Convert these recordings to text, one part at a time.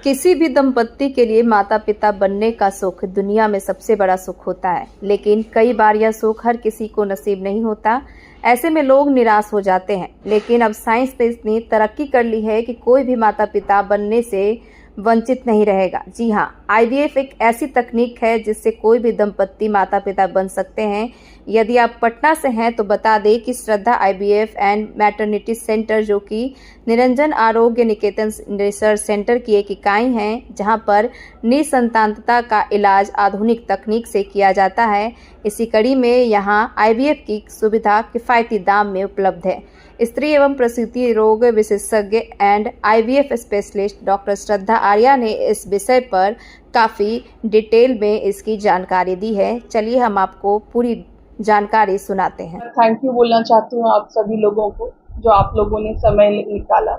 किसी भी दंपत्ति के लिए माता पिता बनने का सुख दुनिया में सबसे बड़ा सुख होता है, लेकिन कई बार यह सुख हर किसी को नसीब नहीं होता। ऐसे में लोग निराश हो जाते हैं। लेकिन अब साइंस ने इतनी तरक्की कर ली है कि कोई भी माता पिता बनने से वंचित नहीं रहेगा। जी हाँ, IVF एक ऐसी तकनीक है जिससे कोई भी दंपत्ति माता पिता बन सकते हैं। यदि आप पटना से हैं तो बता दें कि श्रद्धा IVF एंड मैटरनिटी सेंटर, जो कि निरंजन आरोग्य निकेतन रिसर्च सेंटर की एक इकाई है, जहां पर निसंतानता का इलाज आधुनिक तकनीक से किया जाता है। इसी कड़ी में यहां IVF की सुविधा किफ़ायती दाम में उपलब्ध है। स्त्री एवं प्रसूति रोग विशेषज्ञ एंड IVF स्पेशलिस्ट डॉक्टर श्रद्धा आर्या ने इस विषय पर काफ़ी डिटेल में इसकी जानकारी दी है। चलिए हम आपको पूरी जानकारी सुनाते हैं। थैंक यू बोलना चाहती हूँ आप सभी लोगों को, जो आप लोगों ने समय निकाला।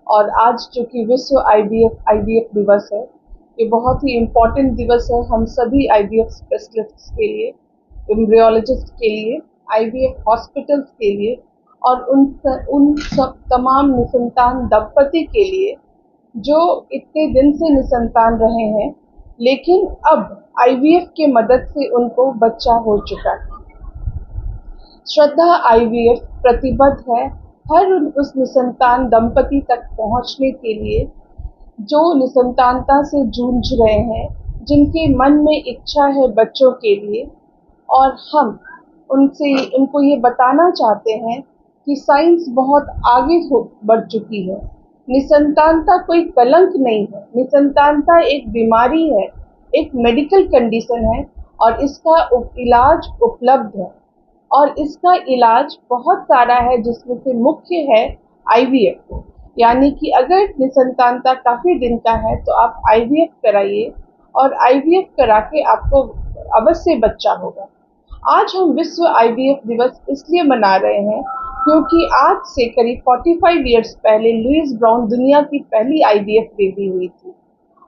और आज जो कि विश्व IVF दिवस है, ये बहुत ही इम्पोर्टेंट दिवस है हम सभी IVF स्पेशलिस्ट के लिए, एम्ब्रियोलॉजिस्ट के लिए, IVF हॉस्पिटल्स के लिए और उन सब तमाम निसंतान दंपति के लिए जो इतने दिन से निसंतान रहे हैं, लेकिन अब IVF के मदद से उनको बच्चा हो चुका है। श्रद्धा IVF प्रतिबद्ध है हर उस निसंतान दंपति तक पहुंचने के लिए जो निसंतानता से जूझ रहे हैं, जिनके मन में इच्छा है बच्चों के लिए। और हम उनको ये बताना चाहते हैं कि साइंस बहुत आगे बढ़ चुकी है। निसंतानता कोई कलंक नहीं है, निसंतानता एक बीमारी है, एक मेडिकल कंडीशन है और इसका इलाज उपलब्ध है। और इसका इलाज बहुत सारा है, जिसमें से मुख्य है IVF। यानी कि अगर निसंतानता काफ़ी दिन का है तो आप IVF कराइए और IVF करा के आपको अवश्य बच्चा होगा। आज हम विश्व IVF दिवस इसलिए मना रहे हैं क्योंकि आज से करीब 45 इयर्स पहले लुईस ब्राउन दुनिया की पहली IVF बेबी हुई थी।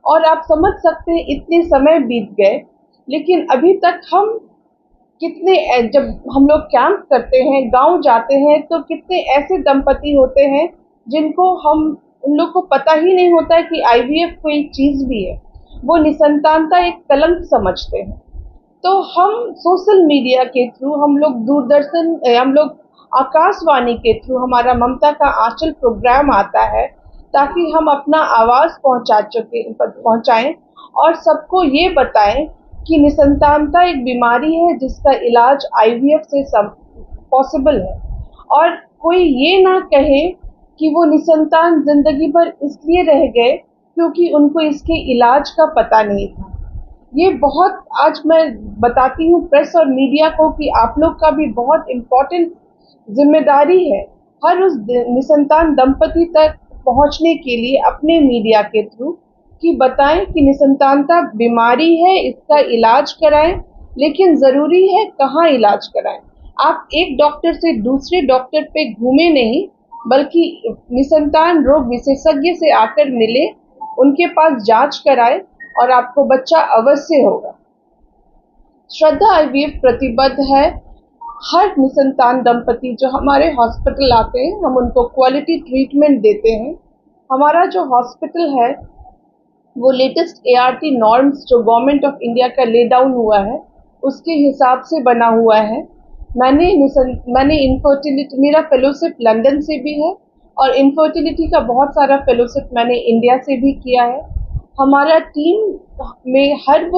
और आप समझ सकते हैं इतने समय बीत गए, लेकिन अभी तक हम जब हम लोग कैंप करते हैं, गांव जाते हैं, तो कितने ऐसे दंपति होते हैं जिनको उन लोग को पता ही नहीं होता है कि IVF कोई चीज़ भी है। वो निसंतानता एक कलंक समझते हैं। तो हम सोशल मीडिया के थ्रू, हम लोग दूरदर्शन, हम लोग आकाशवाणी के थ्रू, हमारा ममता का आंचल प्रोग्राम आता है ताकि हम अपना आवाज़ पहुंचाएं और सबको ये बताएं कि निसंतानता एक बीमारी है जिसका इलाज IVF से पॉसिबल है। और कोई ये ना कहे कि वो निसंतान जिंदगी भर इसलिए रह गए क्योंकि उनको इसके इलाज का पता नहीं था। ये बहुत, आज मैं बताती हूँ प्रेस और मीडिया को कि आप लोग का भी बहुत इम्पोर्टेंट जिम्मेदारी है हर उस निसंतान दंपति तक पहुँचने के लिए अपने मीडिया के थ्रू कि बताएं कि निसंतानता बीमारी है, इसका इलाज कराएं, लेकिन ज़रूरी है कहाँ इलाज कराएं। आप एक डॉक्टर से दूसरे डॉक्टर पे घूमे नहीं, बल्कि निसंतान रोग विशेषज्ञ से आकर मिले, उनके पास जांच कराएं और आपको बच्चा अवश्य होगा। श्रद्धा IVF प्रतिबद्ध है हर निसंतान दंपति जो हमारे हॉस्पिटल आते हैं, हम उनको क्वालिटी ट्रीटमेंट देते हैं। हमारा जो हॉस्पिटल है वो लेटेस्ट ART नॉर्म्स जो गवर्नमेंट ऑफ इंडिया का ले डाउन हुआ है उसके हिसाब से बना हुआ है। मैंने इनफर्टिलिटी, मेरा फेलोशिप लंदन से भी है और इनफर्टिलिटी का बहुत सारा फेलोशिप मैंने इंडिया से भी किया है। हमारा टीम में हर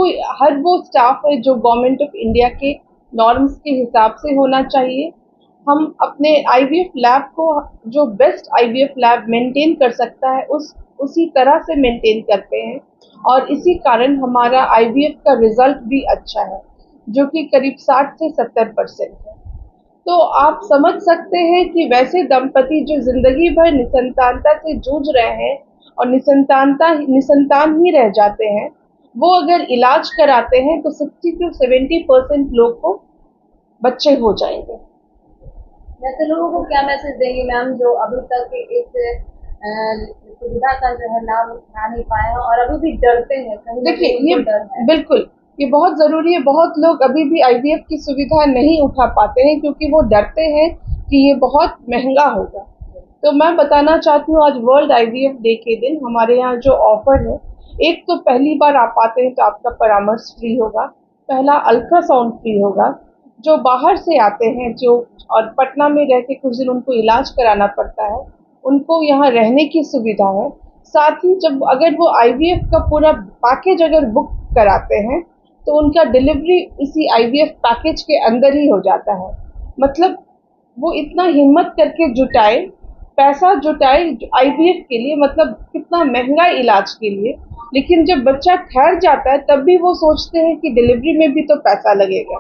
वो स्टाफ है जो गवर्नमेंट ऑफ इंडिया के नॉर्म्स के हिसाब से होना चाहिए। हम अपने IVF लैब को, जो बेस्ट IVF लैब मेंटेन कर सकता है, उसी तरह से मेंटेन करते हैं और इसी कारण हमारा IVF का रिजल्ट भी अच्छा है, जो कि करीब 60 से 70% है। तो आप समझ सकते हैं कि वैसे दंपति जो जिंदगी भर निसंतानता से जूझ रहे हैं और निसंतान ही रह जाते हैं, वो अगर इलाज कराते हैं तो 60 से 70% लोग को बच्चे हो जाएंगे। वैसे लोगों को क्या मैसेज देंगे मैम, जो अभी तक इस सुविधा का जो है लाभ उठा नहीं पाए हैं और अभी भी डरते हैं? देखिए, ये बिल्कुल ये बहुत ज़रूरी है। बहुत लोग अभी भी IVF की सुविधा नहीं उठा पाते हैं क्योंकि वो डरते हैं कि ये बहुत महंगा होगा। तो मैं बताना चाहती हूँ, आज वर्ल्ड IVF डे के दिन हमारे यहाँ जो ऑफर है एक तो पहली बार आप आते हैं तो आपका परामर्श फ्री होगा, पहला अल्ट्रासाउंड फ्री होगा। जो बाहर से आते हैं जो और पटना में रह के कुछ दिन उनको इलाज कराना पड़ता है, उनको यहाँ रहने की सुविधा है। साथ ही जब अगर वो आईवीएफ का पूरा पैकेज अगर बुक कराते हैं तो उनका डिलीवरी इसी आईवीएफ पैकेज के अंदर ही हो जाता है। मतलब वो इतना हिम्मत करके जुटाए, पैसा जुटाए आईवीएफ के लिए, मतलब कितना महंगा इलाज के लिए, लेकिन जब बच्चा ठहर जाता है तब भी वो सोचते हैं कि डिलीवरी में भी तो पैसा लगेगा।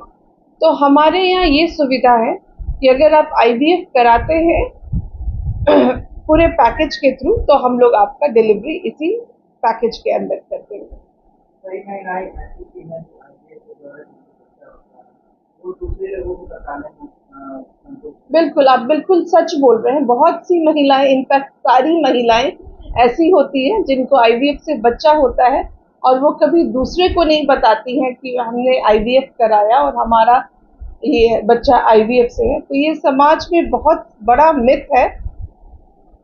तो हमारे यहाँ ये सुविधा है कि अगर आप आईवीएफ कराते हैं पूरे पैकेज के थ्रू तो हम लोग आपका डिलीवरी इसी पैकेज के अंदर कर देंगे। बिल्कुल, आप बिल्कुल सच बोल रहे हैं। बहुत सी महिलाएं, इनफैक्ट सारी महिलाएं ऐसी होती हैं जिनको आईवीएफ से बच्चा होता है और वो कभी दूसरे को नहीं बताती हैं कि हमने आईवीएफ कराया और हमारा ये बच्चा आईवीएफ से है। तो ये समाज में बहुत बड़ा मिथ है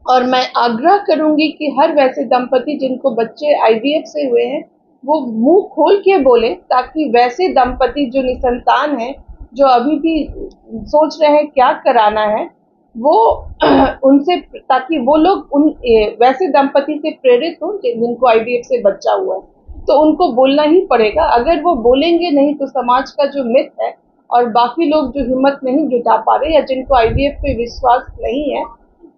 और मैं आग्रह करूंगी कि हर वैसे दंपति जिनको बच्चे आईवीएफ से हुए हैं वो मुंह खोल के बोले, ताकि वैसे दंपति जो निसंतान हैं, जो अभी भी सोच रहे हैं क्या कराना है, वो उनसे, ताकि वो लोग वैसे दंपति से प्रेरित हों जिनको आईवीएफ से बच्चा हुआ है। तो उनको बोलना ही पड़ेगा। अगर वो बोलेंगे नहीं तो समाज का जो मिथ है और बाकी लोग जो हिम्मत नहीं जुटा पा रहे या जिनको आईवीएफ पे विश्वास नहीं है,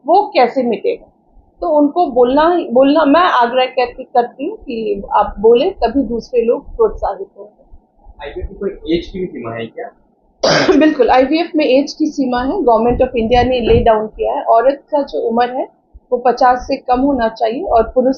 वो कैसे मिटेगा। तो उनको बोलना मैं आग्रह करती हूँ कि आप बोले, तभी दूसरे लोग प्रोत्साहित होंगे। आईवीएफ की कोई एज की भी सीमा है क्या? बिल्कुल, आईवीएफ में एज की सीमा है। गवर्नमेंट ऑफ इंडिया ने ले डाउन किया है। औरत का जो उम्र है वो 50 से कम होना चाहिए और पुरुष